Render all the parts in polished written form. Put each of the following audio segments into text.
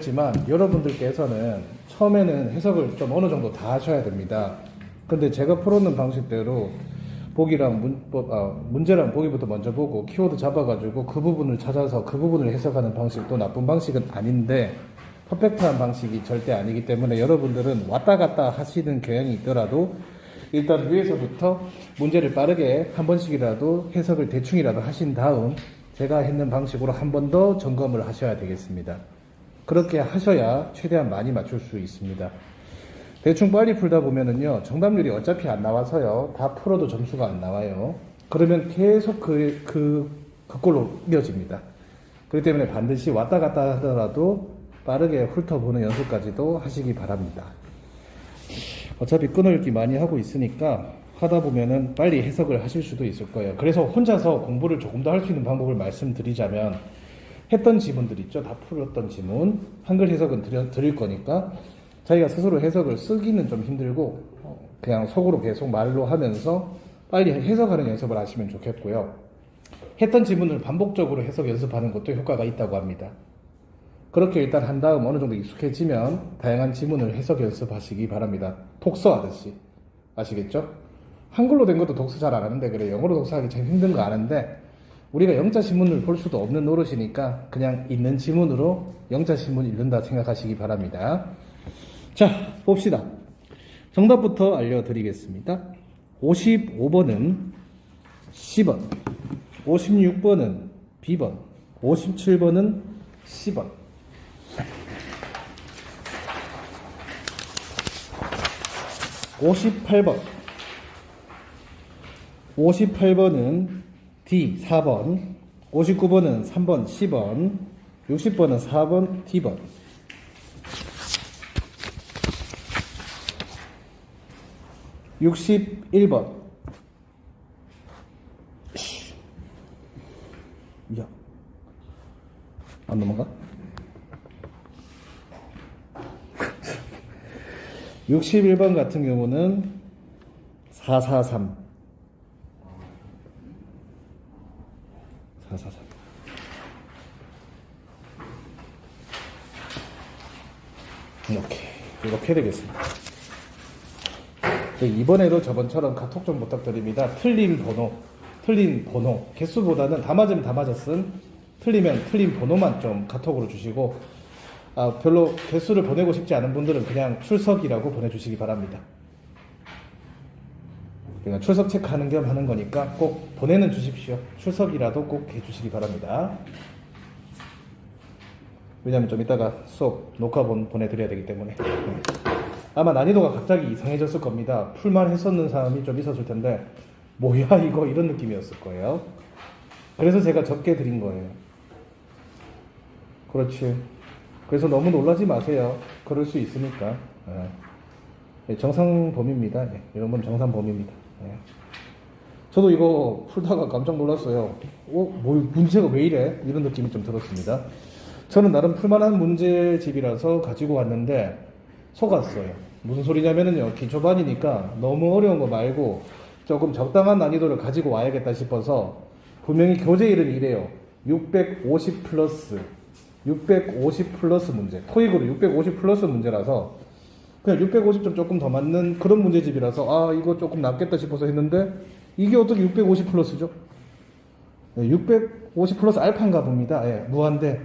지만 여러분들께서는 처음에는 해석을 좀 어느 정도 다 하셔야 됩니다. 근데 제가 풀어놓은 방식대로 보기랑 문제랑 보기부터 먼저 보고 키워드 잡아가지고 그 부분을 찾아서 그 부분을 해석하는 방식도 나쁜 방식은 아닌데 퍼펙트한 방식이 절대 아니기 때문에 여러분들은 왔다 갔다 하시는 경향이 있더라도 일단 위에서부터 문제를 빠르게 한 번씩이라도 해석을 대충이라도 하신 다음 제가 했는 방식으로 한 번 더 점검을 하셔야 되겠습니다. 그렇게 하셔야 최대한 많이 맞출 수 있습니다. 대충 빨리 풀다 보면은요, 정답률이 어차피 안 나와서요, 다 풀어도 점수가 안 나와요. 그러면 계속 그꼴로 이어집니다. 그렇기 때문에 반드시 왔다 갔다 하더라도 빠르게 훑어보는 연습까지도 하시기 바랍니다. 어차피 끊어읽기 많이 하고 있으니까 하다 보면은 빨리 해석을 하실 수도 있을 거예요. 그래서 혼자서 공부를 조금 더 할 수 있는 방법을 말씀드리자면, 했던 지문들 있죠. 다 풀었던 지문. 한글 해석은 드릴 거니까 자기가 스스로 해석을 쓰기는 좀 힘들고 그냥 속으로 계속 말로 하면서 빨리 해석하는 연습을 하시면 좋겠고요. 했던 지문을 반복적으로 해석 연습하는 것도 효과가 있다고 합니다. 그렇게 일단 한 다음 어느 정도 익숙해지면 다양한 지문을 해석 연습하시기 바랍니다. 독서 하듯이. 아시겠죠? 한글로 된 것도 독서 잘 안 하는데 그래 영어로 독서하기 참 힘든 거 아는데 우리가 영자 신문을 볼 수도 없는 노릇이니까 그냥 있는 지문으로 영자 신문 읽는다 생각하시기 바랍니다. 자, 봅시다. 정답부터 알려드리겠습니다. 55번은 C번, 56번은 B번, 57번은 C번. 58번은 D 4번, 59번은 3번 C번, 60번은 4번 D번. 61번. 야, 안 넘어가? 61번 같은 경우는 443. 443. 이렇게 되겠습니다. 이번에도 저번처럼 카톡 좀 부탁드립니다. 틀린 번호, 개수보다는 다 맞으면 다 맞았음, 틀리면 틀린 번호만 좀 카톡으로 주시고, 별로 개수를 보내고 싶지 않은 분들은 그냥 출석이라고 보내주시기 바랍니다. 그러니까 출석 체크하는 겸 하는 거니까 꼭 보내는 주십시오. 출석이라도 꼭 해주시기 바랍니다. 왜냐면 좀 이따가 수업 녹화본 보내드려야 되기 때문에. 아마 난이도가 갑자기 이상해졌을 겁니다. 풀만 했었는 사람이 좀 있었을 텐데 뭐야 이거 이런 느낌이었을 거예요. 그래서 제가 적게 드린 거예요. 그렇지. 그래서 너무 놀라지 마세요. 그럴 수 있으니까. 정상범위입니다. 이런 건 정상범위입니다. 저도 이거 풀다가 깜짝 놀랐어요. 문제가 왜 이래? 이런 느낌이 좀 들었습니다. 저는 나름 풀만한 문제집이라서 가지고 왔는데 속았어요. 무슨 소리냐면요, 기초반이니까 너무 어려운 거 말고 조금 적당한 난이도를 가지고 와야겠다 싶어서 분명히 교재일은 이래요. 650 플러스 문제, 토익으로 650 플러스 문제라서 그냥 650점 조금 더 맞는 그런 문제집이라서 이거 조금 낫겠다 싶어서 했는데 이게 어떻게 650 플러스죠? 650 플러스 알파인가 봅니다. 무한대.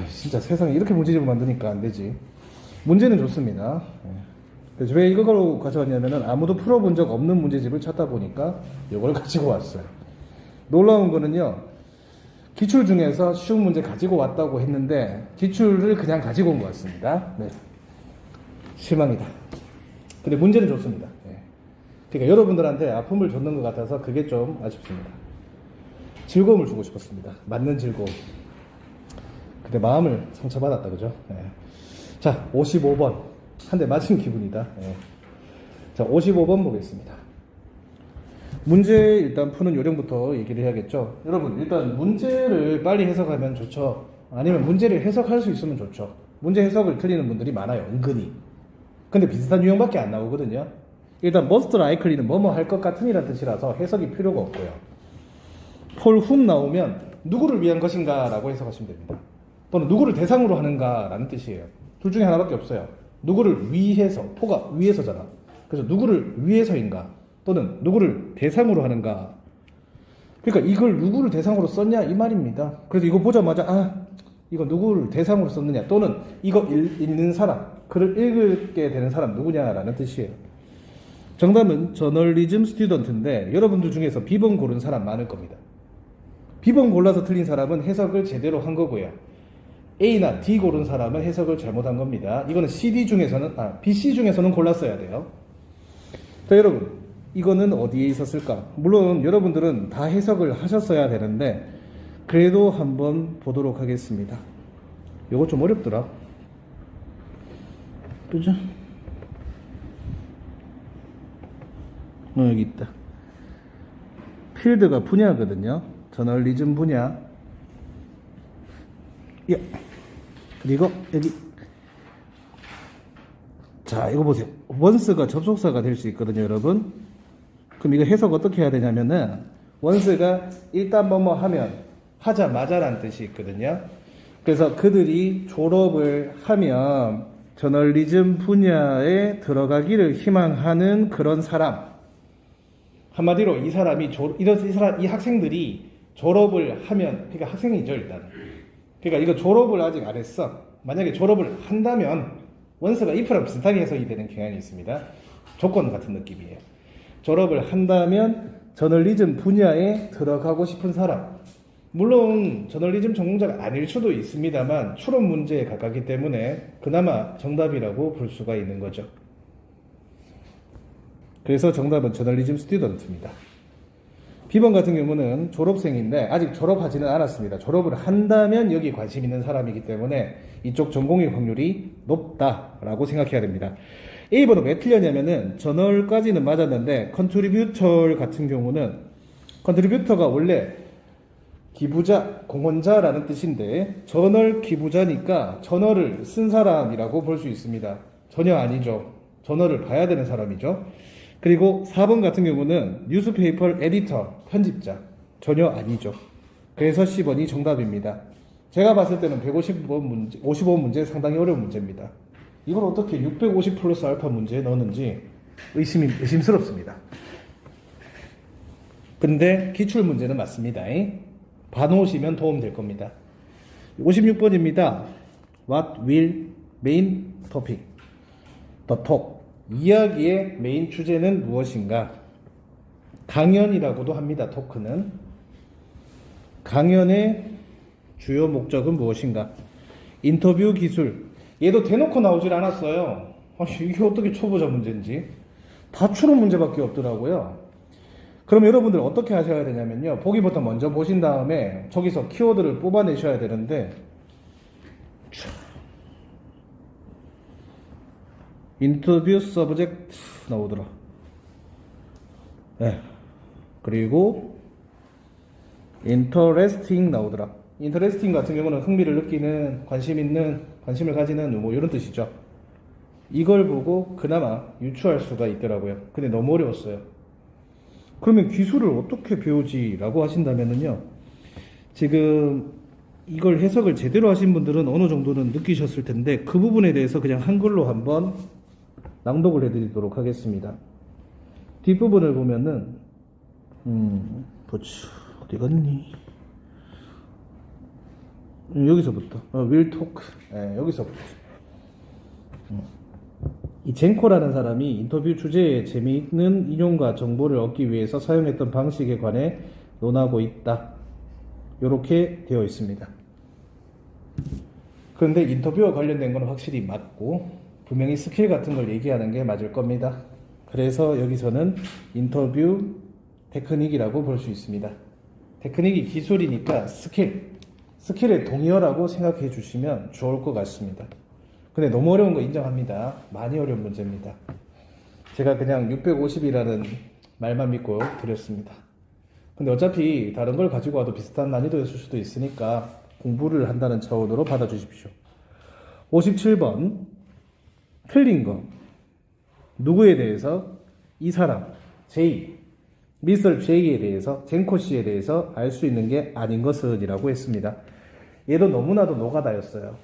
진짜 세상에 이렇게 문제집을 만드니까 안 되지. 문제는 좋습니다. 그래서 왜 이걸 가져왔냐면은 아무도 풀어본 적 없는 문제집을 찾다 보니까 이걸 가지고 왔어요. 놀라운 거는요, 기출 중에서 쉬운 문제 가지고 왔다고 했는데 기출을 그냥 가지고 온 것 같습니다. 실망이다. 근데 문제는 좋습니다. 그러니까 여러분들한테 아픔을 줬는 것 같아서 그게 좀 아쉽습니다. 즐거움을 주고 싶었습니다. 맞는 즐거움. 근데 마음을 상처받았다, 그죠? 자, 55번. 한 대 맞은 기분이다. 자, 55번 보겠습니다. 문제 일단 푸는 요령부터 얘기를 해야겠죠. 여러분, 일단 문제를 빨리 해석하면 좋죠. 아니면 문제를 해석할 수 있으면 좋죠. 문제 해석을 틀리는 분들이 많아요, 은근히. 근데 비슷한 유형밖에 안 나오거든요. 일단 most likely는 뭐뭐 할 것 같은 이란 뜻이라서 해석이 필요가 없고요. for whom 나오면 누구를 위한 것인가 라고 해석하시면 됩니다. 또는 누구를 대상으로 하는가라는 뜻이에요. 둘 중에 하나밖에 없어요. 누구를 위해서, 포가 위해서잖아. 그래서 누구를 위해서인가 또는 누구를 대상으로 하는가. 그러니까 이걸 누구를 대상으로 썼냐 이 말입니다. 그래서 이거 보자마자 이거 누구를 대상으로 썼느냐 또는 이거 읽는 사람, 글을 읽게 되는 사람 누구냐라는 뜻이에요. 정답은 저널리즘 스튜던트인데 여러분들 중에서 B번 고른 사람 많을 겁니다. B번 골라서 틀린 사람은 해석을 제대로 한 거고요. A나 D 고른 사람은 해석을 잘못한 겁니다. 이거는 BC 중에서는 골랐어야 돼요. 자, 여러분, 이거는 어디에 있었을까? 물론 여러분들은 다 해석을 하셨어야 되는데 그래도 한번 보도록 하겠습니다. 이거 좀 어렵더라. 그죠? 여기 있다. 필드가 분야거든요. 저널리즘 분야. 예. 그리고 여기. 자, 이거 보세요. once가 접속사가 될 수 있거든요, 여러분. 그럼 이거 해석 어떻게 해야 되냐면은 once가 일단 뭐뭐 하면 하자마자라는 뜻이 있거든요. 그래서 그들이 졸업을 하면 저널리즘 분야에 들어가기를 희망하는 그런 사람. 한마디로 이 학생들이 졸업을 하면, 그러니까 학생이죠, 일단. 그러니까 이거 졸업을 아직 안 했어. 만약에 졸업을 한다면, 원스가 if랑 비슷하게 해석이 되는 경향이 있습니다. 조건 같은 느낌이에요. 졸업을 한다면, 저널리즘 분야에 들어가고 싶은 사람. 물론, 저널리즘 전공자가 아닐 수도 있습니다만, 추론 문제에 가깝기 때문에, 그나마 정답이라고 볼 수가 있는 거죠. 그래서 정답은 저널리즘 스튜던트입니다. B번 같은 경우는 졸업생인데 아직 졸업하지는 않았습니다. 졸업을 한다면 여기 관심 있는 사람이기 때문에 이쪽 전공의 확률이 높다라고 생각해야 됩니다. A번은 왜 틀렸냐면은 저널까지는 맞았는데 컨트리뷰터 같은 경우는 컨트리뷰터가 원래 기부자, 공헌자라는 뜻인데 저널 기부자니까 저널을 쓴 사람이라고 볼 수 있습니다. 전혀 아니죠. 저널을 봐야 되는 사람이죠. 그리고 4번 같은 경우는 뉴스페이퍼 에디터, 편집자. 전혀 아니죠. 그래서 10번이 정답입니다. 제가 봤을 때는 150번 문제, 55번 문제 상당히 어려운 문제입니다. 이걸 어떻게 650 플러스 알파 문제에 넣었는지 의심스럽습니다. 근데 기출 문제는 맞습니다. 봐놓으시면 도움될 겁니다. 56번입니다. What will main topic? The talk. 이야기의 메인 주제는 무엇인가? 강연이라고도 합니다. 토크는. 강연의 주요 목적은 무엇인가? 인터뷰 기술. 얘도 대놓고 나오질 않았어요. 이게 어떻게 초보자 문제인지. 다 추론 문제밖에 없더라고요. 그럼 여러분들 어떻게 하셔야 되냐면요. 보기부터 먼저 보신 다음에 저기서 키워드를 뽑아내셔야 되는데 인터뷰 서브젝트 나오더라. 네. 그리고 인터레스팅 나오더라. 인터레스팅 같은 경우는 흥미를 느끼는, 관심을 가지는 뭐 이런 뜻이죠. 이걸 보고 그나마 유추할 수가 있더라고요. 근데 너무 어려웠어요. 그러면 기술을 어떻게 배우지? 라고 하신다면요. 지금 이걸 해석을 제대로 하신 분들은 어느 정도는 느끼셨을 텐데 그 부분에 대해서 그냥 한글로 한번 낭독을 해드리도록 하겠습니다. 뒷부분을 보면은 어디 갔니? 여기서부터 will talk. 여기서부터 이 젠코라는 사람이 인터뷰 주제에 재미있는 인용과 정보를 얻기 위해서 사용했던 방식에 관해 논하고 있다. 이렇게 되어 있습니다. 그런데 인터뷰와 관련된 건 확실히 맞고 분명히 스킬 같은 걸 얘기하는 게 맞을 겁니다. 그래서 여기서는 인터뷰 테크닉이라고 볼 수 있습니다. 테크닉이 기술이니까 스킬의 동의어라고 생각해 주시면 좋을 것 같습니다. 근데 너무 어려운 거 인정합니다. 많이 어려운 문제입니다. 제가 그냥 650이라는 말만 믿고 드렸습니다. 근데 어차피 다른 걸 가지고 와도 비슷한 난이도였을 수도 있으니까 공부를 한다는 차원으로 받아주십시오. 57번 틀린 거. 누구에 대해서? 이 사람 J, 미스터 J에 대해서, 젠코 씨에 대해서 알 수 있는 게 아닌 것은 이라고 했습니다. 얘도 너무나도 노가다였어요.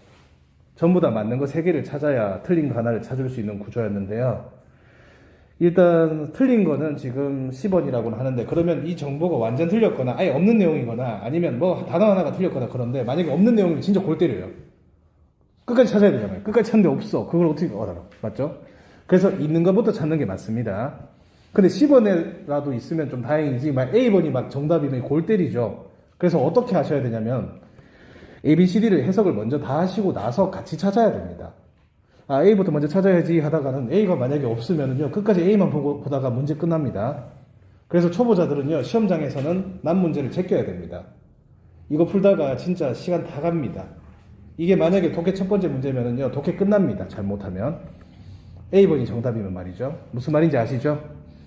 전부 다 맞는 거 3개를 찾아야 틀린 거 하나를 찾을 수 있는 구조였는데요. 일단 틀린 거는 지금 10원이라고는 하는데, 그러면 이 정보가 완전 틀렸거나 아예 없는 내용이거나 아니면 뭐 단어 하나가 틀렸거나 그런데, 만약에 없는 내용이면 진짜 골 때려요. 끝까지 찾아야 되잖아요. 끝까지 찾는데 없어. 그걸 어떻게 알아? 맞죠? 그래서 있는 것부터 찾는 게 맞습니다. 근데 10원이라도 있으면 좀 다행이지, 막 A번이 막 정답이면 골 때리죠. 그래서 어떻게 하셔야 되냐면 A, B, C, D를 해석을 먼저 다 하시고 나서 같이 찾아야 됩니다. 아, A부터 먼저 찾아야지 하다가는 A가 만약에 없으면은요, 끝까지 A만 보다가 문제 끝납니다. 그래서 초보자들은요, 시험장에서는 난 문제를 제껴야 됩니다. 이거 풀다가 진짜 시간 다 갑니다. 이게 만약에 독해 첫 번째 문제면은요, 독해 끝납니다. 잘못하면. A번이 정답이면 말이죠. 무슨 말인지 아시죠?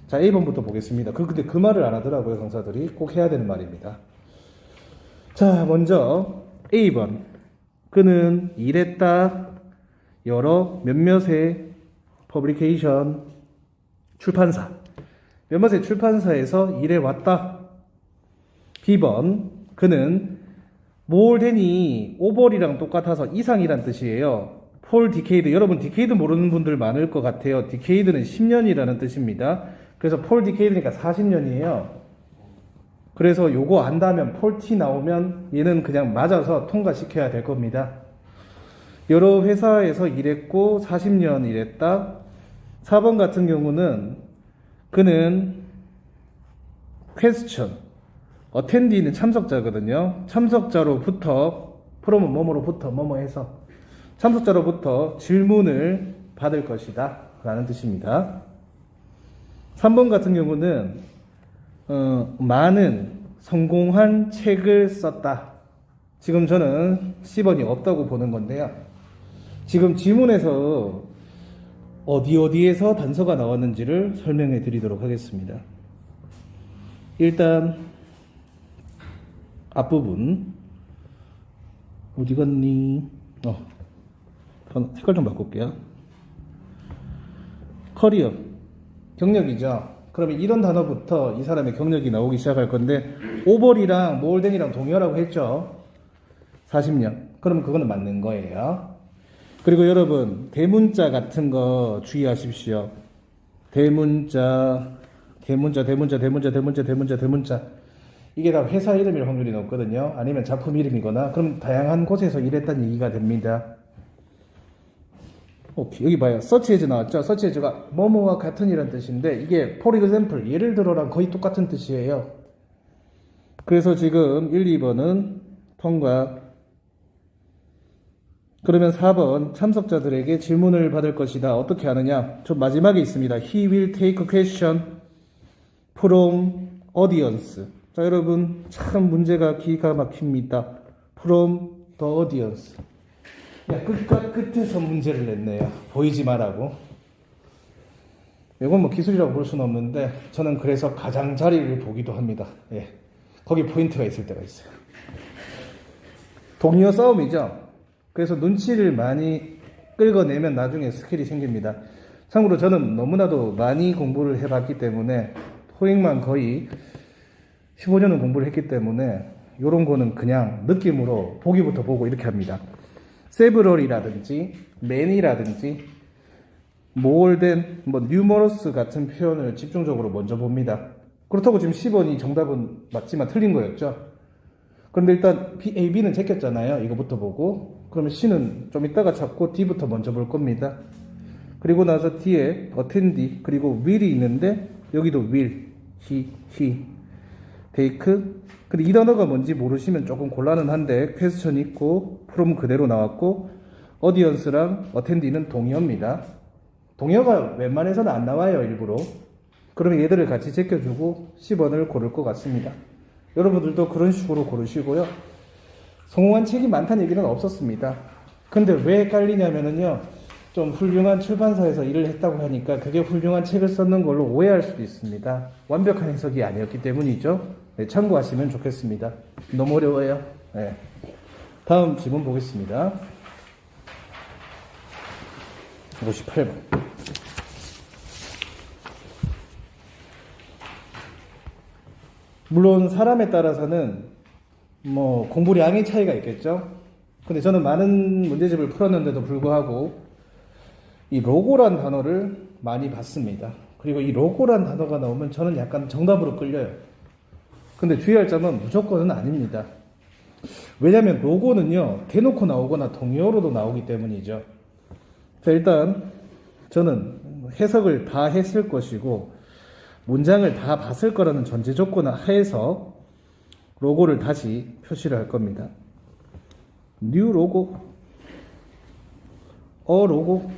자, A번부터 보겠습니다. 근데 그 말을 안 하더라고요, 강사들이. 꼭 해야 되는 말입니다. 자, 먼저 A번. 그는 일했다. 여러 몇몇의 퍼블리케이션 출판사, 몇몇의 출판사에서 일해왔다. B번. 그는 모어den이 오버이랑 똑같아서 이상이란 뜻이에요. 폴 디케이드, 여러분 디케이드 모르는 분들 많을 것 같아요. 디케이드는 10년이라는 뜻입니다. 그래서 폴 디케이드니까 40년이에요. 그래서 요거 안다면 폴 T 나오면 얘는 그냥 맞아서 통과시켜야 될 겁니다. 여러 회사에서 일했고 40년 일했다. 4번 같은 경우는 그는 question, attendee는 참석자거든요. 참석자로부터, from은 뭐뭐로부터, 뭐뭐해서 참석자로부터 질문을 받을 것이다 라는 뜻입니다. 3번 같은 경우는 많은 성공한 책을 썼다. 지금 저는 10원이 없다고 보는 건데요. 지금 지문에서 어디에서 단서가 나왔는지를 설명해 드리도록 하겠습니다. 일단 앞부분 어디 갔니? 색깔 좀 바꿀게요. 커리어, 경력이죠. 그러면 이런 단어부터 이 사람의 경력이 나오기 시작할 건데, 오버이랑 모어den이랑 동의어라고 했죠. 40년. 그러면 그거는 맞는 거예요. 그리고 여러분, 대문자 같은 거 주의하십시오. 대문자. 이게 다 회사 이름일 확률이 높거든요. 아니면 작품 이름이거나, 그럼 다양한 곳에서 일했다는 얘기가 됩니다. 오케이, 여기 봐요. search as 나왔죠? search as가 뭐뭐와 같은이라는 뜻인데, 이게 for example, 예를 들어랑 거의 똑같은 뜻이에요. 그래서 지금 1, 2번은 통과. 그러면 4번, 참석자들에게 질문을 받을 것이다. 어떻게 하느냐? 저 마지막에 있습니다. He will take a question from audience. 자, 여러분, 참 문제가 기가 막힙니다. From the audience. 끝과 끝에서 문제를 냈네요. 보이지 말라고. 이건 뭐 기술이라고 볼 수는 없는데, 저는 그래서 가장자리를 보기도 합니다. 예. 거기 포인트가 있을 때가 있어요. 동의어 싸움이죠. 그래서 눈치를 많이 끌어내면 나중에 스킬이 생깁니다. 참고로 저는 너무나도 많이 공부를 해봤기 때문에, 토익만 거의 15년은 공부를 했기 때문에 이런 거는 그냥 느낌으로 보기부터 보고 이렇게 합니다. several이라든지 many라든지 more than, numerous 같은 표현을 집중적으로 먼저 봅니다. 그렇다고 지금 10원이 정답은 맞지만 틀린 거였죠. 그런데 일단 A, B는 제꼈잖아요. 이거부터 보고. 그러면 C는 좀 이따가 찾고 D부터 먼저 볼 겁니다. 그리고 나서 D에 attendee 그리고 will이 있는데, 여기도 will, he, take. 근데 이 단어가 뭔지 모르시면 조금 곤란은 한데, question 있고 from 그대로 나왔고, audience랑 attendee는 동의어입니다. 동의어가 웬만해서는 안 나와요, 일부러. 그러면 얘들을 같이 제껴주고 10원을 고를 것 같습니다. 여러분들도 그런 식으로 고르시고요. 성공한 책이 많다는 얘기는 없었습니다. 근데 왜 깔리냐면은요, 좀 훌륭한 출판사에서 일을 했다고 하니까 그게 훌륭한 책을 썼는 걸로 오해할 수도 있습니다. 완벽한 해석이 아니었기 때문이죠. 네, 참고하시면 좋겠습니다. 너무 어려워요. 네. 다음 질문 보겠습니다. 58번. 물론 사람에 따라서는 공부량의 차이가 있겠죠. 근데 저는 많은 문제집을 풀었는데도 불구하고 이 로고란 단어를 많이 봤습니다. 그리고 이 로고란 단어가 나오면 저는 약간 정답으로 끌려요. 근데 주의할 점은 무조건은 아닙니다. 왜냐면 로고는요, 대놓고 나오거나 동의어로도 나오기 때문이죠. 자, 일단 저는 해석을 다 했을 것이고 문장을 다 봤을 거라는 전제 조건 하에서 로고를 다시 표시를 할 겁니다. new 로고, 로고.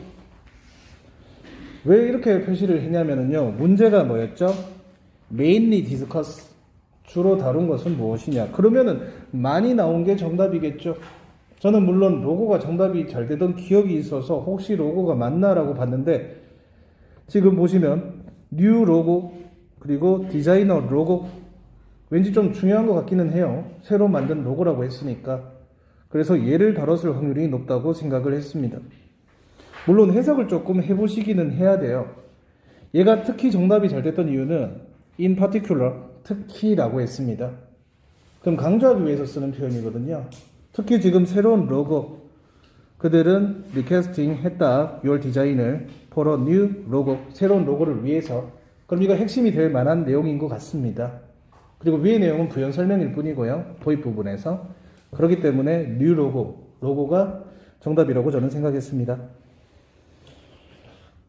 왜 이렇게 표시를 했냐면요, 문제가 뭐였죠? mainly discuss, 주로 다룬 것은 무엇이냐. 그러면은 많이 나온 게 정답이겠죠. 저는 물론 로고가 정답이 잘 되던 기억이 있어서 혹시 로고가 맞나라고 봤는데, 지금 보시면 new 로고 그리고 디자이너 로고, 왠지 좀 중요한 것 같기는 해요. 새로 만든 로고라고 했으니까. 그래서 얘를 다뤘을 확률이 높다고 생각을 했습니다. 물론 해석을 조금 해보시기는 해야 돼요. 얘가 특히 정답이 잘 됐던 이유는 in particular, 특히라고 했습니다. 그럼 강조하기 위해서 쓰는 표현이거든요. 특히 지금 새로운 로고, 그들은 리퀘스팅 했다, your design을 for a new logo, 새로운 로고를 위해서. 그럼 이거 핵심이 될 만한 내용인 것 같습니다. 그리고 위의 내용은 부연 설명일 뿐이고요, 도입 부분에서. 그렇기 때문에 new 로고, 로고가 정답이라고 저는 생각했습니다.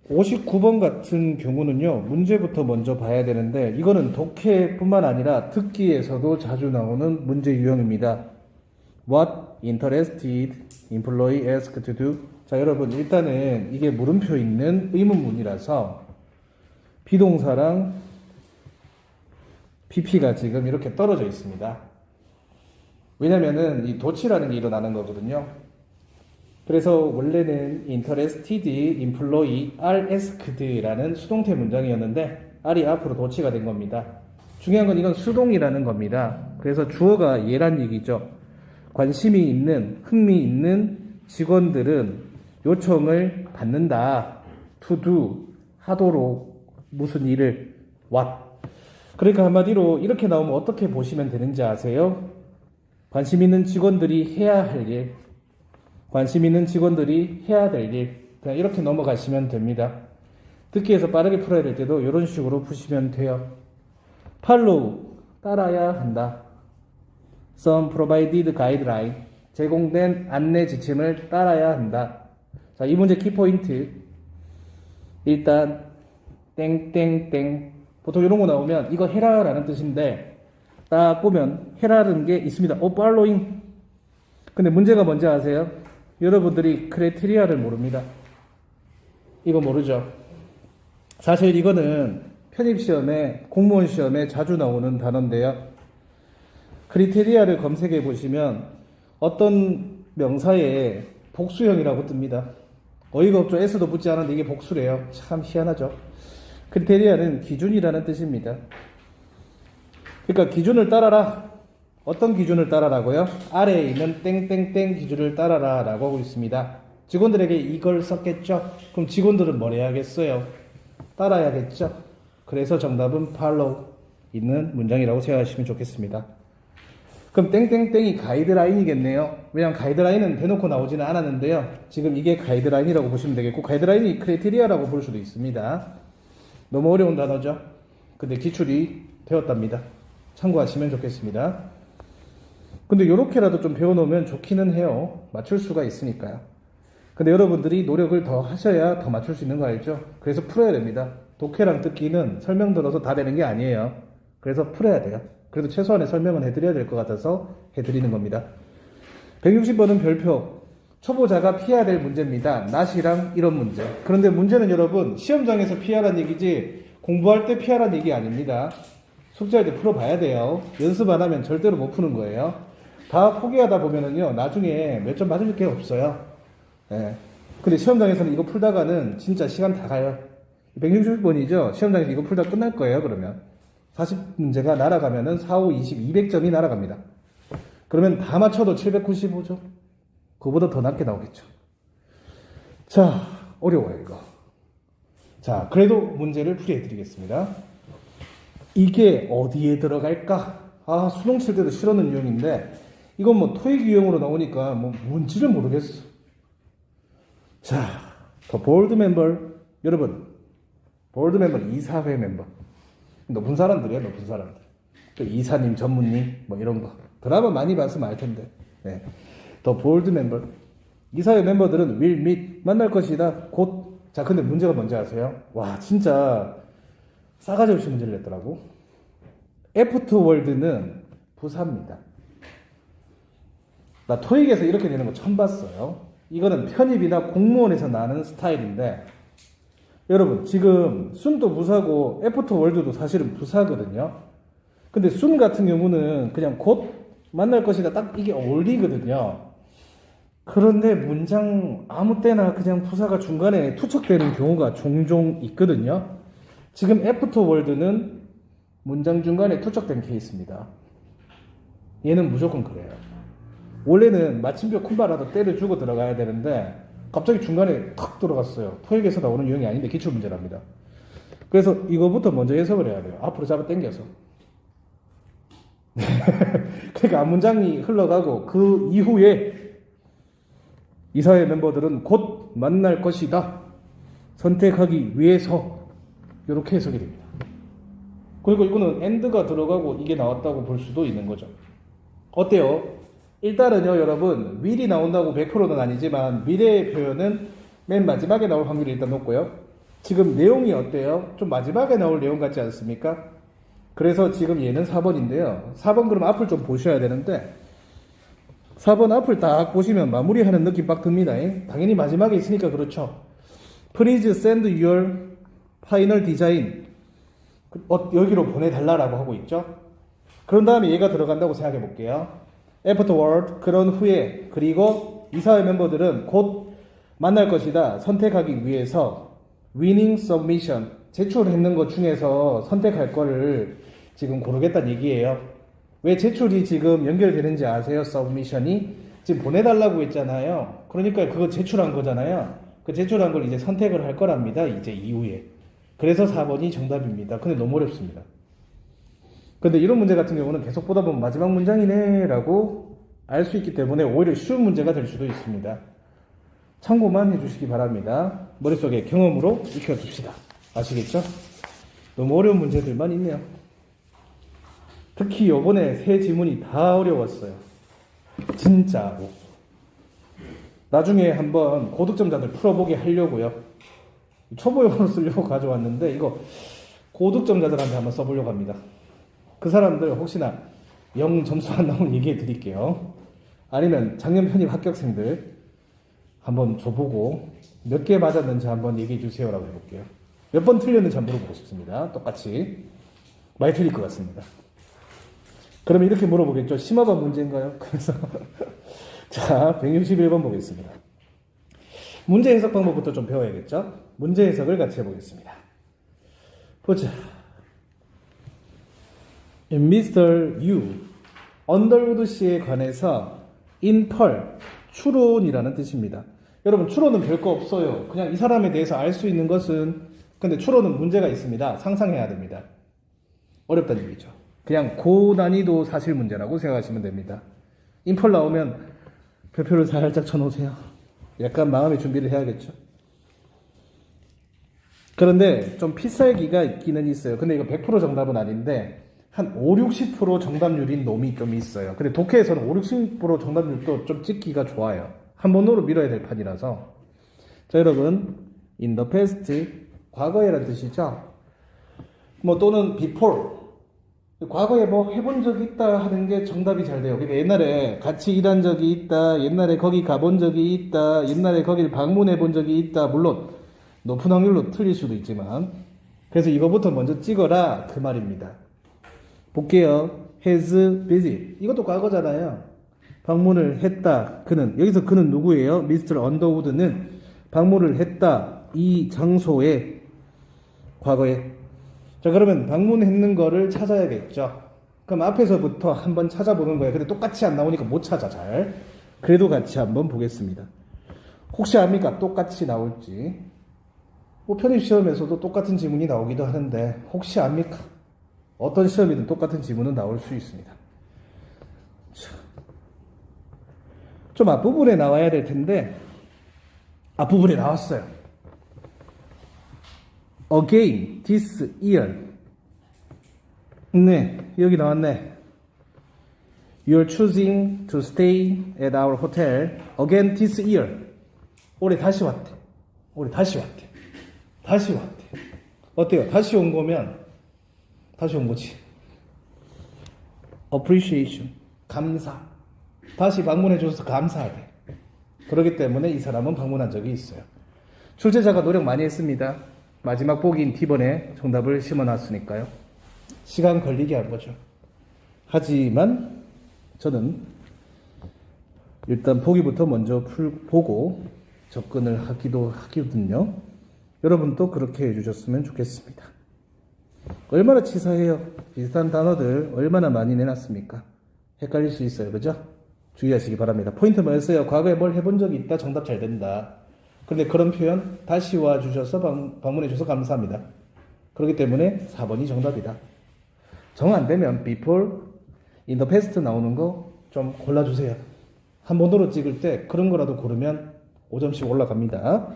59번 같은 경우는요, 문제부터 먼저 봐야 되는데, 이거는 독해뿐만 아니라 듣기에서도 자주 나오는 문제 유형입니다. What interested employee asked to do? 자, 여러분, 일단은 이게 물음표 있는 의문문이라서 비동사랑 BP가 지금 이렇게 떨어져 있습니다. 왜냐면은 이 도치라는 게 일어나는 거거든요. 그래서 원래는 interested employee are asked라는 수동태 문장이었는데 R이 앞으로 도치가 된 겁니다. 중요한 건 이건 수동이라는 겁니다. 그래서 주어가 얘란 얘기죠. 관심이 있는, 흥미 있는 직원들은 요청을 받는다. to do, 하도록, 무슨 일을, what. 그러니까 한마디로 이렇게 나오면 어떻게 보시면 되는지 아세요? 관심 있는 직원들이 해야 할 일, 관심 있는 직원들이 해야 될 일, 그냥 이렇게 넘어가시면 됩니다. 듣기에서 빠르게 풀어야 될 때도 이런 식으로 푸시면 돼요. follow, 따라야 한다. Some provided guideline, 제공된 안내 지침을 따라야 한다. 자, 이 문제 키포인트. 일단 땡땡땡, 보통 이런 거 나오면 이거 해라 라는 뜻인데 딱 보면 해라는 게 있습니다. following. 근데 문제가 뭔지 아세요? 여러분들이 크라이테리아를 모릅니다. 이거 모르죠? 사실 이거는 편입시험에, 공무원 시험에 자주 나오는 단어인데요. 크라이테리아를 검색해 보시면 어떤 명사에 복수형이라고 뜹니다. 어이가 없죠. S도 붙지 않았는데 이게 복수래요. 참 희한하죠. 크라이테리아는 기준이라는 뜻입니다. 그러니까 기준을 따라라. 어떤 기준을 따라라고요? 아래에 있는 땡땡땡 기준을 따라라 라고 하고 있습니다. 직원들에게 이걸 썼겠죠? 그럼 직원들은 뭘 해야겠어요? 따라야겠죠? 그래서 정답은 follow 있는 문장이라고 생각하시면 좋겠습니다. 그럼 땡땡땡이 가이드라인이겠네요. 왜냐하면 가이드라인은 대놓고 나오지는 않았는데요. 지금 이게 가이드라인이라고 보시면 되겠고, 가이드라인이 크라이테리아라고 볼 수도 있습니다. 너무 어려운 단어죠? 근데 기출이 되었답니다. 참고하시면 좋겠습니다. 근데 요렇게라도 좀 배워놓으면 좋기는 해요. 맞출 수가 있으니까요. 근데 여러분들이 노력을 더 하셔야 더 맞출 수 있는 거 알죠? 그래서 풀어야 됩니다. 독해랑 듣기는 설명 들어서 다 되는 게 아니에요. 그래서 풀어야 돼요. 그래도 최소한의 설명은 해드려야 될 것 같아서 해드리는 겁니다. 160번은 별표. 초보자가 피해야 될 문제입니다. 낫이랑 이런 문제. 그런데 문제는 여러분 시험장에서 피하라는 얘기지 공부할 때 피하라는 얘기 아닙니다. 숙제할 때 풀어봐야 돼요. 연습 안 하면 절대로 못 푸는 거예요. 다 포기하다 보면은요 나중에 몇 점 맞을 게 없어요. 예. 근데 시험장에서는 이거 풀다가는 진짜 시간 다 가요. 160번이죠. 시험장에서 이거 풀다 끝날 거예요. 그러면 40문제가 날아가면은 4, 5, 20, 200점이 날아갑니다. 그러면 다 맞춰도 795죠. 그거보다 더 낮게 나오겠죠. 자, 어려워요 이거. 자, 그래도 문제를 풀이해 드리겠습니다. 이게 어디에 들어갈까? 수능 칠 때도 실었는 유형인데 이건 뭐 토익 유형으로 나오니까 뭐 뭔지를 모르겠어. 자, 더 볼드 멤버. 여러분, 볼드 멤버 이사회 멤버. 높은 사람들이에요, 높은 사람들. 또 이사님, 전무님, 뭐 이런 거. 드라마 많이 봤으면 알 텐데. 네. 더 볼드 멤버. 이사회 멤버들은 will meet, 만날 것이다. 곧. 자, 근데 문제가 뭔지 아세요? 와, 진짜 싸가지 없이 문제를 냈더라고. 애프터월드는 부사입니다. 나 토익에서 이렇게 되는 거 처음 봤어요. 이거는 편입이나 공무원에서 나는 스타일인데, 여러분, 지금 순도 부사고 애프터월드도 사실은 부사거든요. 근데 순 같은 경우는 그냥 곧 만날 것이다. 딱 이게 어울리거든요. 그런데 문장 아무 때나 그냥 부사가 중간에 투척되는 경우가 종종 있거든요. 지금 애프터월드는 문장 중간에 투척된 케이스입니다. 얘는 무조건 그래요. 원래는 마침표 콤바라도 때려주고 들어가야 되는데 갑자기 중간에 탁 들어갔어요. 토익에서 나오는 유형이 아닌데 기출문제랍니다. 그래서 이거부터 먼저 해석을 해야 돼요. 앞으로 잡아 당겨서. 그러니까 앞문장이 흘러가고 그 이후에 이사회 멤버들은 곧 만날 것이다. 선택하기 위해서. 이렇게 해석이 됩니다. 그리고 이거는 end가 들어가고 이게 나왔다고 볼 수도 있는 거죠. 어때요? 일단은요, 여러분, will이 나온다고 100%는 아니지만 미래의 표현은 맨 마지막에 나올 확률이 일단 높고요. 지금 내용이 어때요? 좀 마지막에 나올 내용 같지 않습니까? 그래서 지금 얘는 4번인데요. 4번 그럼 앞을 좀 보셔야 되는데 4번 앞을 딱 보시면 마무리하는 느낌 빡 듭니다. 당연히 마지막에 있으니까 그렇죠. Please send your final design. 여기로 보내달라고 하고 있죠. 그런 다음에 얘가 들어간다고 생각해 볼게요. Afterward, 그런 후에, 그리고 이사회 멤버들은 곧 만날 것이다. 선택하기 위해서 winning submission, 제출했는 것 중에서 선택할 거를 지금 고르겠다는 얘기예요. 왜 제출이 지금 연결되는지 아세요? submission이 지금 보내달라고 했잖아요. 그러니까 그거 제출한 거잖아요. 그 제출한 걸 이제 선택을 할 거랍니다. 이제 이후에. 그래서 4번이 정답입니다. 근데 너무 어렵습니다. 근데 이런 문제 같은 경우는 계속 보다 보면 마지막 문장이네 라고 알 수 있기 때문에 오히려 쉬운 문제가 될 수도 있습니다. 참고만 해주시기 바랍니다. 머릿속에 경험으로 익혀둡시다. 아시겠죠? 너무 어려운 문제들만 있네요. 특히 요번에 세 지문이 다 어려웠어요. 진짜로. 나중에 한번 고득점자들 풀어보게 하려고요. 초보용으로 쓰려고 가져왔는데 이거 고득점자들한테 한번 써보려고 합니다. 그 사람들 혹시나 0 점수 안 나오면 얘기해 드릴게요. 아니면 작년 편입 합격생들 한번 줘보고 몇 개 맞았는지 한번 얘기해 주세요라고 해볼게요. 몇 번 틀렸는지 한번 물어보고 싶습니다. 똑같이. 많이 틀릴 것 같습니다. 그러면 이렇게 물어보겠죠. 심화반 문제인가요? 그래서 자, 161번 보겠습니다. 문제 해석 방법부터 좀 배워야겠죠? 문제 해석을 같이 해보겠습니다. 보자. Mr. U, 언더우드 씨에 관해서 in Pearl, 추론이라는 뜻입니다. 여러분, 추론은 별거 없어요. 그냥 이 사람에 대해서 알 수 있는 것은, 근데 추론은 문제가 있습니다. 상상해야 됩니다. 어렵다는 얘기죠. 그냥 고난이도 사실 문제라고 생각하시면 됩니다. in Pearl 나오면 별표를 살짝 쳐놓으세요. 약간 마음의 준비를 해야겠죠. 그런데 좀 필살기가 있기는 있어요. 근데 이거 100% 정답은 아닌데 한 5, 60% 정답률인 놈이 좀 있어요. 근데 독해에서는 5, 60% 정답률도 좀 찍기가 좋아요. 한 번으로 밀어야 될 판이라서. 자, 여러분, in the past, 과거에란 뜻이죠. 뭐 또는 before, 과거에 뭐 해본 적이 있다 하는 게 정답이 잘 돼요. 그러니까 옛날에 같이 일한 적이 있다, 옛날에 거기 가본 적이 있다, 옛날에 거기를 방문해 본 적이 있다. 물론 높은 확률로 틀릴 수도 있지만, 그래서 이거부터 먼저 찍어라 그 말입니다. 볼게요. has visited. 이것도 과거잖아요. 방문을 했다. 그는. 여기서 그는 누구예요? 미스터 언더우드는 방문을 했다. 이 장소에. 과거에. 자, 그러면 방문했는 거를 찾아야겠죠. 그럼 앞에서부터 한번 찾아보는 거예요. 근데 똑같이 안 나오니까 못 찾아, 잘. 그래도 같이 한번 보겠습니다. 혹시 압니까? 똑같이 나올지. 뭐 편입시험에서도 똑같은 지문이 나오기도 하는데 혹시 압니까? 어떤 시험이든 똑같은 지문은 나올 수 있습니다. 자, 좀 앞부분에 나와야 될 텐데 앞부분에 나왔어요. Again this year. 네, 여기 나왔네. You're choosing to stay at our hotel again this year. 올해 다시 왔대. 올해 다시 왔대. 다시 왔대. 어때요? 다시 온 거면 다시 온 거지. appreciation. 감사. 다시 방문해 줘서 감사하대. 그렇기 때문에 이 사람은 방문한 적이 있어요. 출제자가 노력 많이 했습니다. 마지막 보기인 T번에 정답을 심어놨으니까요. 시간 걸리게 한 거죠. 하지만 저는 일단 보기부터 먼저 보고 접근을 하기도 하거든요. 여러분도 그렇게 해주셨으면 좋겠습니다. 얼마나 치사해요. 비슷한 단어들 얼마나 많이 내놨습니까? 헷갈릴 수 있어요. 그죠? 주의하시기 바랍니다. 포인트 뭐였어요? 과거에 뭘 해본 적이 있다. 정답 잘 된다. 그런데 그런 표현 다시 와주셔서 방문해 주셔서 감사합니다. 그렇기 때문에 4번이 정답이다. 정 안 되면 before, in the past 나오는 거 좀 골라주세요. 한 번으로 찍을 때 그런 거라도 고르면 5점씩 올라갑니다.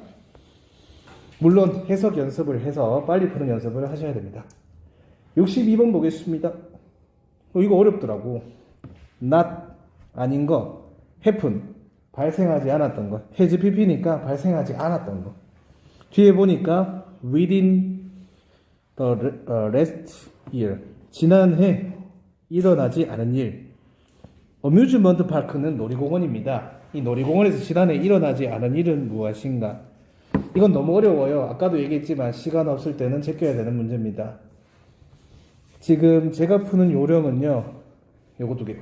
물론 해석 연습을 해서 빨리 푸는 연습을 하셔야 됩니다. 62번 보겠습니다. 이거 어렵더라고. not 아닌 거, happen 발생하지 않았던 거, has pp니까 발생하지 않았던 거. 뒤에 보니까 within the last year 지난해 일어나지 않은 일. 어뮤즈먼트 파크는 놀이공원입니다. 이 놀이공원에서 지난해 일어나지 않은 일은 무엇인가? 이건 너무 어려워요. 아까도 얘기했지만 시간 없을 때는 제껴야 되는 문제입니다. 지금 제가 푸는 요령은요. 요거 두 개.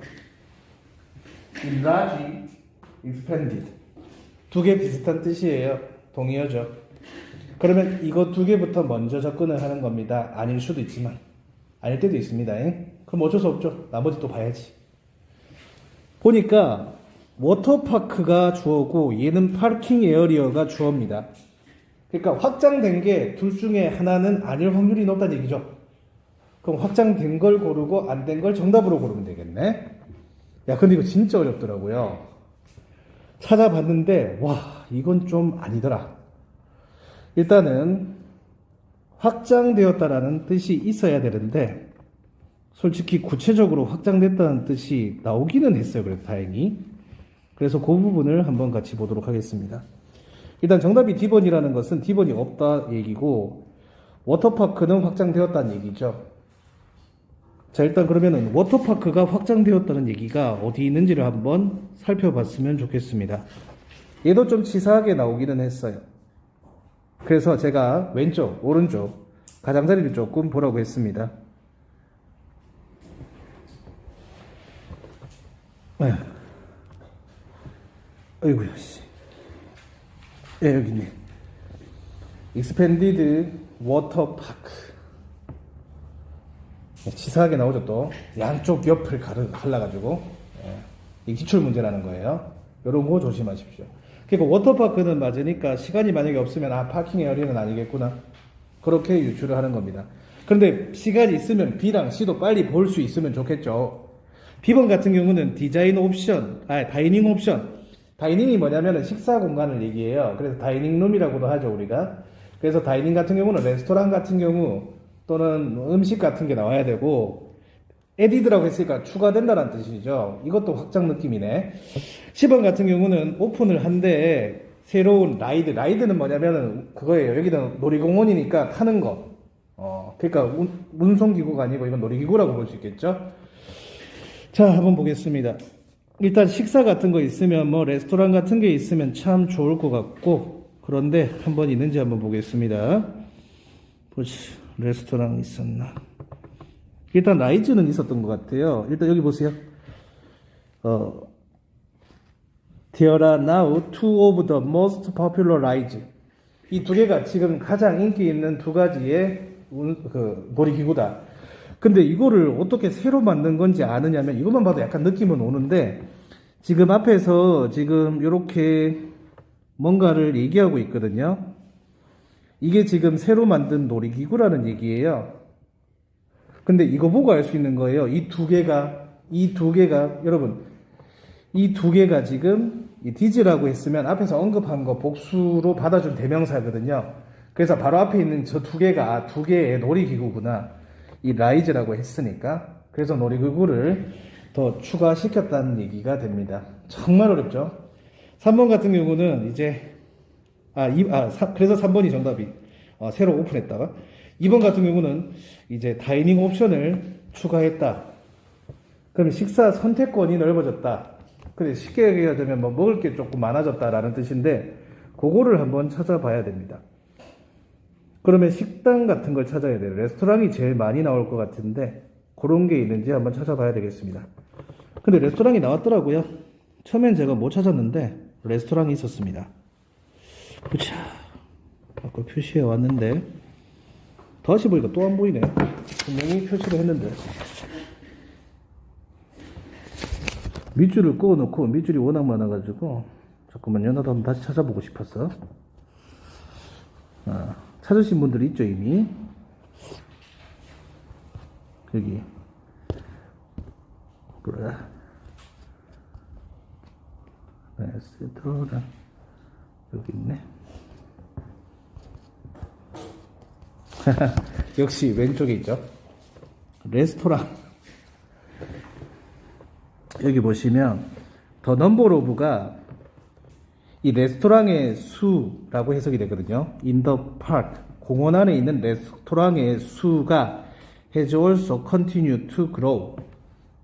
enlarge, expanded. 두 개 비슷한 뜻이에요. 동의어죠. 그러면 이거 두 개부터 먼저 접근을 하는 겁니다. 아닐 수도 있지만. 아닐 때도 있습니다. 그럼 어쩔 수 없죠. 나머지 또 봐야지. 보니까 워터파크가 주어고 얘는 파킹 에어리어가 주어입니다. 그러니까 확장된 게 둘 중에 하나는 아닐 확률이 높다는 얘기죠. 그럼 확장된 걸 고르고 안 된 걸 정답으로 고르면 되겠네. 야, 근데 이거 진짜 어렵더라고요. 찾아봤는데 와, 이건 좀 아니더라. 일단은 확장되었다라는 뜻이 있어야 되는데 솔직히 구체적으로 확장됐다는 뜻이 나오기는 했어요. 그래도 다행히. 그래서 그 부분을 한번 같이 보도록 하겠습니다. 일단 정답이 D번이라는 것은 D번이 없다 얘기고 워터파크는 확장되었다는 얘기죠. 자, 일단 그러면은 워터파크가 확장되었다는 얘기가 어디 있는지를 한번 살펴봤으면 좋겠습니다. 얘도 좀 치사하게 나오기는 했어요. 그래서 제가 왼쪽, 오른쪽 가장자리를 조금 보라고 했습니다. 어이구야, 씨. 예, 여기 있네. Expanded Water Park. 치사하게 나오죠, 또. 양쪽 옆을 갈라가지고. 이 기출 문제라는 거예요. 이런 거 조심하십시오. 그러니까 워터파크는 맞으니까 시간이 만약에 없으면 파킹 에어리어는 아니겠구나. 그렇게 유추를 하는 겁니다. 그런데 시간이 있으면 B랑 C도 빨리 볼 수 있으면 좋겠죠. B번 같은 경우는 디자인 옵션, 다이닝 옵션. 다이닝이 뭐냐면은 식사 공간을 얘기해요. 그래서 다이닝 룸이라고도 하죠, 우리가. 그래서 다이닝 같은 경우는 레스토랑 같은 경우 또는 음식 같은 게 나와야 되고, 에디드라고 했으니까 추가된다는 뜻이죠. 이것도 확장 느낌이네. 10번 같은 경우는 오픈을 한데 새로운 라이드는 뭐냐면은 그거예요. 여기는 놀이공원이니까 타는 거. 그러니까 운송기구가 아니고 이건 놀이기구라고 볼 수 있겠죠. 자, 한번 보겠습니다. 일단 식사 같은 거 있으면 레스토랑 같은 게 있으면 참 좋을 것 같고, 그런데 한번 있는지 한번 보겠습니다. 레스토랑 있었나? 일단 라이즈는 있었던 것 같아요. 일단 여기 보세요. There are now two of the most popular rides. 이 두 개가 지금 가장 인기 있는 두 가지의 놀이기구다. 근데 이거를 어떻게 새로 만든 건지 아느냐면 이것만 봐도 약간 느낌은 오는데 지금 앞에서 지금 이렇게 뭔가를 얘기하고 있거든요. 이게 지금 새로 만든 놀이기구라는 얘기예요. 근데 이거 보고 알 수 있는 거예요. 이 두 개가 여러분 이 두 개가 지금 이 디즈라고 했으면 앞에서 언급한 거 복수로 받아준 대명사거든요. 그래서 바로 앞에 있는 저 두 개가 두 개의 놀이기구구나. 이 라이즈라고 했으니까. 그래서 놀이기구를 더 추가시켰다는 얘기가 됩니다. 정말 어렵죠? 3번 같은 경우는 이제 그래서 3번이 정답이 새로 오픈했다가 2번 같은 경우는 이제 다이닝 옵션을 추가했다. 그럼 식사 선택권이 넓어졌다. 근데 쉽게 얘기하자면 뭐 먹을 게 조금 많아졌다라는 뜻인데 그거를 한번 찾아봐야 됩니다. 그러면 식당 같은 걸 찾아야 돼요. 레스토랑이 제일 많이 나올 것 같은데 그런 게 있는지 한번 찾아봐야 되겠습니다. 근데 레스토랑이 나왔더라고요. 처음엔 제가 못 찾았는데 레스토랑이 있었습니다. 그쵸. 아까 표시해 왔는데 다시 보니까 또 안 보이네. 분명히 표시를 했는데 밑줄을 그어놓고 밑줄이 워낙 많아가지고 잠깐만요. 나도 한번 다시 찾아보고 싶었어. 찾으신 분들이 있죠 이미. 여기 그래. 레스토랑 여기 있네. 역시 왼쪽에 있죠. 레스토랑. 여기 보시면 더 넘버 오브가 이 레스토랑의 수라고 해석이 되거든요. In the park, 공원 안에 있는 레스토랑의 수가 has also continued to grow.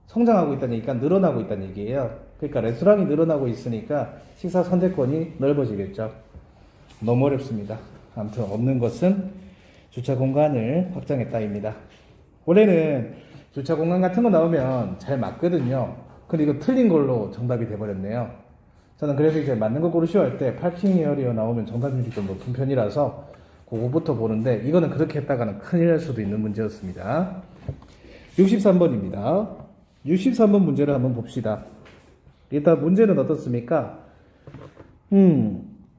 성장하고 있다는 얘기가 늘어나고 있다는 얘기예요. 그러니까 레스토랑이 늘어나고 있으니까 식사 선택권이 넓어지겠죠. 너무 어렵습니다. 아무튼 없는 것은 주차 공간을 확장했다입니다. 원래는 주차 공간 같은 거 나오면 잘 맞거든요. 근데 이거 틀린 걸로 정답이 돼버렸네요. 저는 그래서 이제 맞는 거 고르시오 할 때 파킹 에어리어 나오면 정답률이 좀 높은 편이라서 그거부터 보는데 이거는 그렇게 했다가는 큰일 날 수도 있는 문제였습니다. 63번입니다. 63번 문제를 한번 봅시다. 일단 문제는 어떻습니까?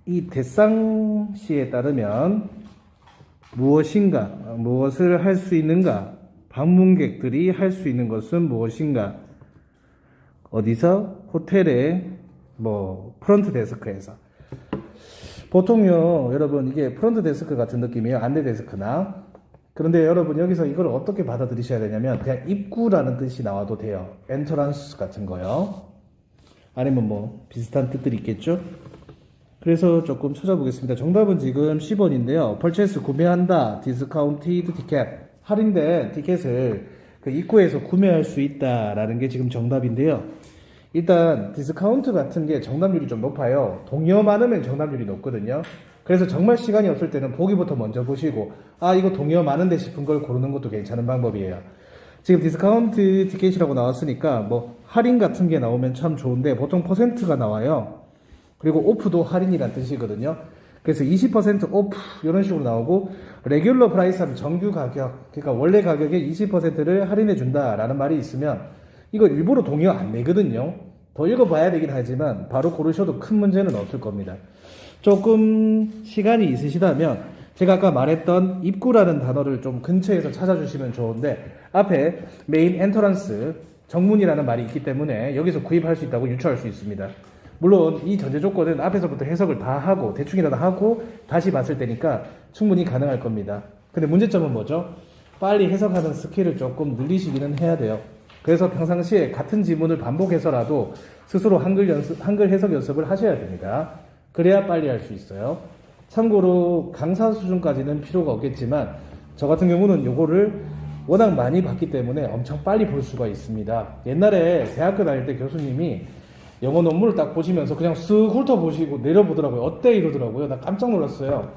이 대상시에 따르면 무엇을 할 수 있는가? 방문객들이 할 수 있는 것은 무엇인가? 어디서? 호텔의 프런트 데스크에서. 보통요, 여러분, 이게 프런트 데스크 같은 느낌이에요. 안내 데스크나. 그런데 여러분, 여기서 이걸 어떻게 받아들이셔야 되냐면, 그냥 입구라는 뜻이 나와도 돼요. 엔터런스 같은 거요. 아니면 비슷한 뜻들이 있겠죠? 그래서 조금 찾아보겠습니다. 정답은 지금 10번인데요. purchase 구매한다. discounted ticket. 할인된 티켓을 그 입구에서 구매할 수 있다라는 게 지금 정답인데요. 일단 디스카운트 같은 게 정답률이 좀 높아요. 동의어 많으면 정답률이 높거든요. 그래서 정말 시간이 없을 때는 보기부터 먼저 보시고 이거 동의어 많은데 싶은 걸 고르는 것도 괜찮은 방법이에요. 지금 디스카운트 티켓이라고 나왔으니까 할인 같은 게 나오면 참 좋은데 보통 퍼센트가 나와요. 그리고 오프도 할인이란 뜻이거든요. 그래서 20% 오프 이런 식으로 나오고 레귤러 프라이스 하면 정규 가격, 그러니까 원래 가격의 20%를 할인해 준다라는 말이 있으면 이거 일부러 동의어 안 내거든요. 더 읽어봐야 되긴 하지만 바로 고르셔도 큰 문제는 없을 겁니다. 조금 시간이 있으시다면 제가 아까 말했던 입구라는 단어를 좀 근처에서 찾아주시면 좋은데 앞에 메인 엔터런스 정문이라는 말이 있기 때문에 여기서 구입할 수 있다고 유추할 수 있습니다. 물론 이 전제 조건은 앞에서부터 해석을 다 하고 대충이라도 하고 다시 봤을 때니까 충분히 가능할 겁니다. 근데 문제점은 뭐죠? 빨리 해석하는 스킬을 조금 늘리시기는 해야 돼요. 그래서 평상시에 같은 지문을 반복해서라도 스스로 한글 해석 연습을 하셔야 됩니다. 그래야 빨리 할 수 있어요. 참고로 강사 수준까지는 필요가 없겠지만 저 같은 경우는 요거를 워낙 많이 봤기 때문에 엄청 빨리 볼 수가 있습니다. 옛날에 대학교 다닐 때 교수님이 영어 논문을 딱 보시면서 그냥 쓱 훑어보시고 내려보더라고요. 어때? 이러더라고요. 나 깜짝 놀랐어요.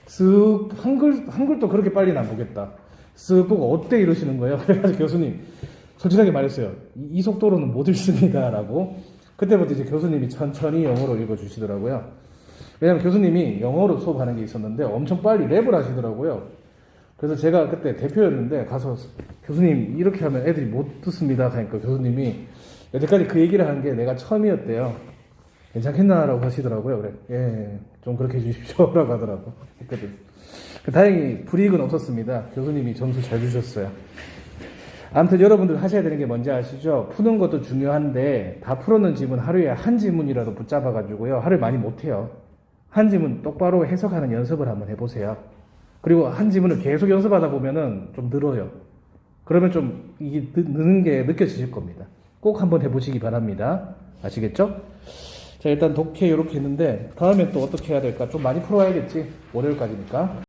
쓱 한글도 그렇게 빨리는 안 보겠다. 쓱 보고 어때? 이러시는 거예요. 그래가지고 교수님 솔직하게 말했어요. 이 속도로는 못 읽습니다. 라고. 그때부터 이제 교수님이 천천히 영어로 읽어주시더라고요. 왜냐면 교수님이 영어로 수업하는 게 있었는데 엄청 빨리 랩을 하시더라고요. 그래서 제가 그때 대표였는데 가서 교수님 이렇게 하면 애들이 못 듣습니다. 하니까 교수님이 여태까지 그 얘기를 한 게 내가 처음이었대요. 괜찮겠나라고 하시더라고요. 그래, 예, 좀 그렇게 해주십시오라고 하더라고. 했거든. 다행히 불이익은 없었습니다. 교수님이 점수 잘 주셨어요. 아무튼 여러분들 하셔야 되는 게 뭔지 아시죠? 푸는 것도 중요한데 다 풀었는 지문 하루에 한 지문이라도 붙잡아가지고요. 하루에 많이 못해요. 한 지문 똑바로 해석하는 연습을 한번 해보세요. 그리고 한 지문을 계속 연습하다 보면은 좀 늘어요. 그러면 좀 이게 느는 게 느껴지실 겁니다. 꼭 한번 해보시기 바랍니다. 아시겠죠? 자, 일단 독해 이렇게 했는데 다음에 또 어떻게 해야 될까? 좀 많이 풀어야겠지? 월요일까지니까.